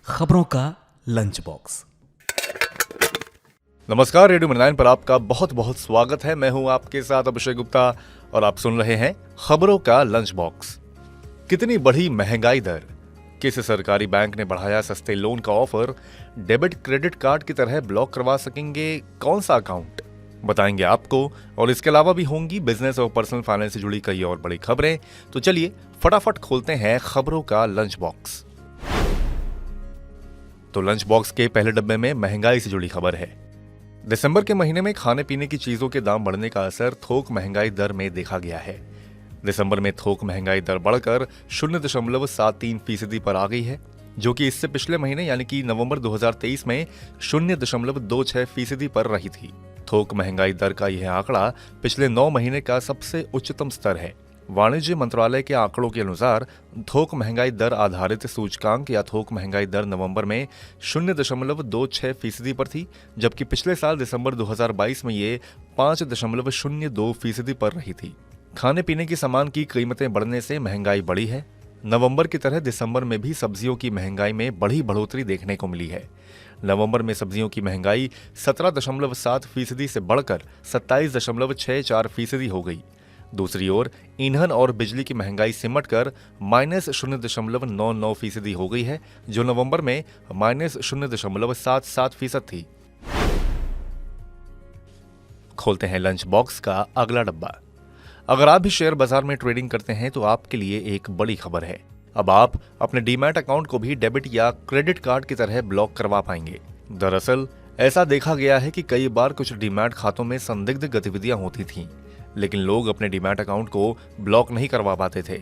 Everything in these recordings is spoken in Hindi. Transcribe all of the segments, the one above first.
खबरों का लंच बॉक्स। नमस्कार, रेडियो मिरनाइन पर आपका बहुत बहुत स्वागत है। मैं हूं आपके साथ अभिषेक गुप्ता और आप सुन रहे हैं खबरों का लंच बॉक्स। कितनी बढ़ी महंगाई दर, किस सरकारी बैंक ने बढ़ाया सस्ते लोन का ऑफर, डेबिट क्रेडिट कार्ड की तरह ब्लॉक करवा सकेंगे कौन सा अकाउंट, बताएंगे आपको। और इसके अलावा भी होंगी बिजनेस और पर्सनल फाइनेंस से जुड़ी कई और बड़ी खबरें। तो चलिए फटाफट खोलते हैं खबरों का लंच बॉक्स। तो लंच बॉक्स के पहले डब्बे में महंगाई से जुड़ी खबर है। दिसंबर के महीने में खाने पीने की चीजों के दाम बढ़ने का असर थोक महंगाई दर में देखा गया है। दिसंबर में थोक महंगाई दर बढ़कर 0.73% पर आ गई है, जो कि इससे पिछले महीने यानी कि नवंबर 2023 में 0.26% पर रही थी। थोक महंगाई दर का यह आंकड़ा पिछले 9 महीने का सबसे उच्चतम स्तर है। वाणिज्य मंत्रालय के आंकड़ों के अनुसार थोक महंगाई दर आधारित सूचकांक या थोक महंगाई दर नवंबर में 0.26% पर थी, जबकि पिछले साल दिसंबर 2022 में ये 5.02% पर रही थी। खाने पीने की सामान की कीमतें बढ़ने से महंगाई बढ़ी है। नवंबर की तरह दिसंबर में भी सब्जियों की महंगाई में बड़ी बढ़ोतरी देखने को मिली है। नवंबर में सब्जियों की महंगाई 17.7% से बढ़कर 27.64% हो गई। दूसरी ओर ईंधन और बिजली की महंगाई सिमटकर -0.99% हो गई है, जो नवंबर में -0.77% थी। खोलते हैं लंच बॉक्स का अगला डब्बा। अगर आप भी शेयर बाजार में ट्रेडिंग करते हैं तो आपके लिए एक बड़ी खबर है। अब आप अपने डीमैट अकाउंट को भी डेबिट या क्रेडिट कार्ड की तरह ब्लॉक करवा पाएंगे। दरअसल ऐसा देखा गया है कि कई बार कुछ डीमैट खातों में संदिग्ध गतिविधियां होती थीं, लेकिन लोग अपने डीमैट अकाउंट को ब्लॉक नहीं करवा पाते थे।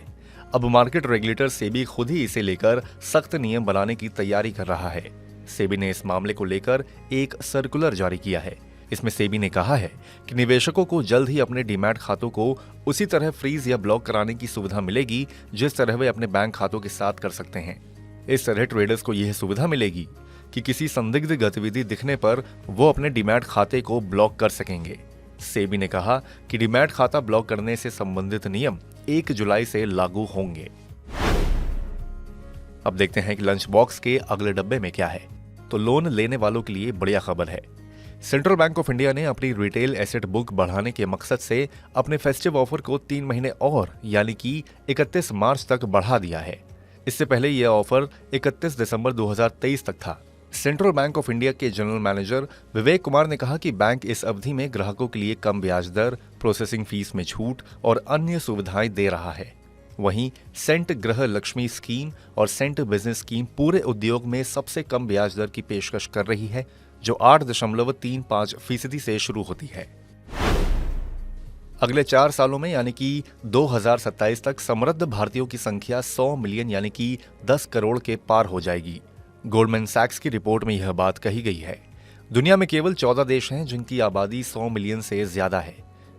अब मार्केट रेगुलेटर सेबी खुद ही इसे लेकर सख्त नियम बनाने की तैयारी कर रहा है। सेबी ने इस मामले को लेकर एक सर्कुलर जारी किया है। इसमें सेबी ने कहा है कि निवेशकों को जल्द ही अपने डीमैट खातों को उसी तरह फ्रीज या ब्लॉक कराने की सुविधा मिलेगी जिस तरह वे अपने बैंक खातों के साथ कर सकते हैं। इस तरह ट्रेडर्स को यह सुविधा मिलेगी कि किसी संदिग्ध गतिविधि दिखने पर वो अपने डीमैट खाते को ब्लॉक कर सकेंगे। सेबी ने कहा कि डीमैट खाता ब्लॉक करने से संबंधित नियम 1 जुलाई से लागू होंगे। अब देखते हैं कि लंच बॉक्स के अगले डब्बे में क्या है। तो लोन लेने वालों के लिए बढ़िया खबर है। सेंट्रल बैंक ऑफ इंडिया ने अपनी रिटेल एसेट बुक बढ़ाने के मकसद से अपने फेस्टिव ऑफर को 3 महीने और यानी कि 31 मार्च तक बढ़ा दिया है। इससे पहले यह ऑफर 31 दिसंबर 2023 तक था। सेंट्रल बैंक ऑफ इंडिया के जनरल मैनेजर विवेक कुमार ने कहा कि बैंक इस अवधि में ग्राहकों के लिए कम ब्याज दर, प्रोसेसिंग फीस में छूट और अन्य सुविधाएं दे रहा है। वहीं सेंट गृह लक्ष्मी स्कीम और सेंट बिजनेस स्कीम पूरे उद्योग में सबसे कम ब्याज दर की पेशकश कर रही है, जो 8.35% से शुरू होती है। अगले 4 सालों में यानी कि 2027 तक समृद्ध भारतीयों की संख्या 100 मिलियन यानी कि 10 करोड़ के पार हो जाएगी। गोल्डमैन सैक्स की रिपोर्ट में यह बात कही गई है। दुनिया में केवल 14 देश हैं जिनकी आबादी 100 मिलियन से ज्यादा है।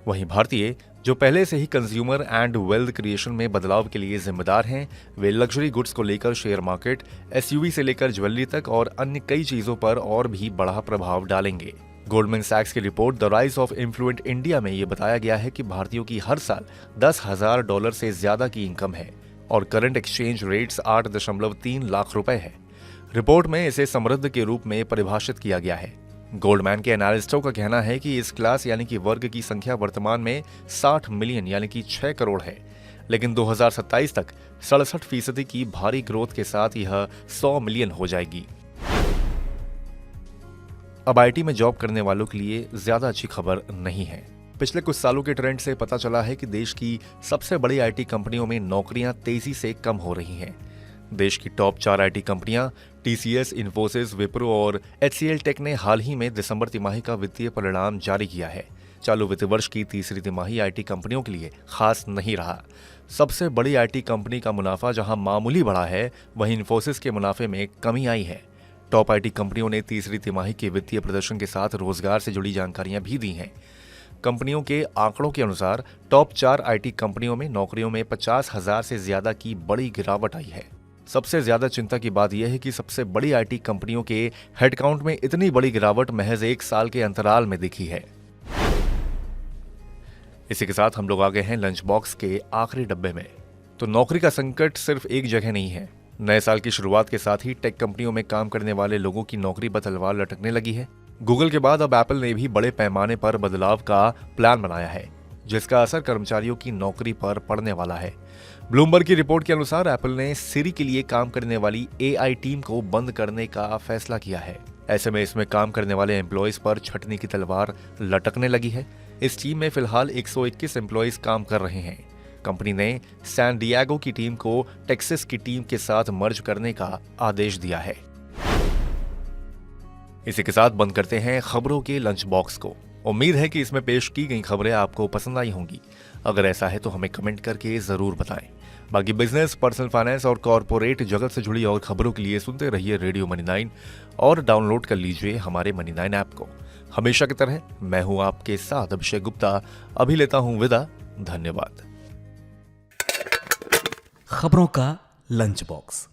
वहीं भारतीय, जो पहले से ही कंज्यूमर एंड वेल्थ क्रिएशन में बदलाव के लिए जिम्मेदार हैं, वे लग्जरी गुड्स को लेकर शेयर मार्केट, एसयूवी से लेकर ज्वेलरी तक और अन्य कई चीजों पर और भी बड़ा प्रभाव डालेंगे। गोल्डमैन सैक्स की report the rise of influential India में यह बताया गया है कि भारतीयों की हर साल $10,000 से ज्यादा की इनकम है और करंट एक्सचेंज रेट्स 8.3 लाख रुपए है। रिपोर्ट में इसे समृद्ध के रूप में परिभाषित किया गया है। गोल्डमैन के एनालिस्टों का कहना है कि इस क्लास यानी कि वर्ग की संख्या वर्तमान में 60 मिलियन यानी कि 6 करोड़ है, लेकिन 2027 तक 67% की भारी ग्रोथ के साथ यह 100 मिलियन हो जाएगी। अब आईटी में जॉब करने वालों के लिए ज्यादा अच्छी खबर नहीं है। पिछले कुछ सालों के ट्रेंड से पता चला है कि देश की सबसे बड़ी आईटी कंपनियों में नौकरियां तेजी से कम हो रही हैं। देश की टॉप 4 आईटी कंपनियां टीसीएस, इन्फोसिस, विप्रो और एचसीएल टेक ने हाल ही में दिसंबर तिमाही का वित्तीय परिणाम जारी किया है। चालू वित्त वर्ष की तीसरी तिमाही आईटी कंपनियों के लिए खास नहीं रहा। सबसे बड़ी आईटी कंपनी का मुनाफा जहां मामूली बढ़ा है, वहीं इन्फोसिस के मुनाफे में कमी आई है। टॉप आईटी कंपनियों ने तीसरी तिमाही के वित्तीय प्रदर्शन के साथ रोजगार से जुड़ी जानकारियां भी दी हैं। कंपनियों के आंकड़ों के अनुसार टॉप 4 आईटी कंपनियों में नौकरियों में 50,000 से ज्यादा की बड़ी गिरावट आई है। सबसे ज्यादा चिंता की बात यह है कि सबसे बड़ी आईटी कंपनियों के हेडकाउंट में इतनी बड़ी गिरावट महज 1 साल के अंतराल में दिखी है। इसी के साथ हम लोग आ गए हैं लंच बॉक्स के आखिरी डब्बे में। तो नौकरी का संकट सिर्फ एक जगह नहीं है, नए साल की शुरुआत के साथ ही टेक कंपनियों में काम करने वाले लोगों की नौकरी पर तलवार लटकने लगी है। गूगल के बाद अब एप्पल ने भी बड़े पैमाने पर बदलाव का प्लान बनाया है, जिसका असर कर्मचारियों की नौकरी पर पड़ने वाला है। ब्लूमबर्ग की रिपोर्ट के अनुसार एप्पल ने सिरी के लिए काम करने वाली एआई टीम को बंद करने का फैसला किया है। ऐसे में इसमें काम करने वाले एम्प्लॉयज पर छटनी की तलवार लटकने लगी है। इस टीम में फिलहाल 121 एम्प्लॉयज काम कर रहे हैं। कंपनी ने सैन डिएगो की टीम को टेक्सास की टीम के साथ मर्ज करने का आदेश दिया है। इसी के साथ बंद करते हैं खबरों के लंच बॉक्स को। उम्मीद है कि इसमें पेश की गई खबरें आपको पसंद आई होंगी। अगर ऐसा है तो हमें कमेंट करके जरूर बताएं। बाकी बिजनेस, पर्सनल फाइनेंस और कॉर्पोरेट जगत से जुड़ी और खबरों के लिए सुनते रहिए रेडियो मनी 9 और डाउनलोड कर लीजिए हमारे मनी 9 ऐप को। हमेशा की तरह मैं हूं आपके साथ अभिषेक गुप्ता। अभी लेता हूं विदा। धन्यवाद। खबरों का लंच बॉक्स।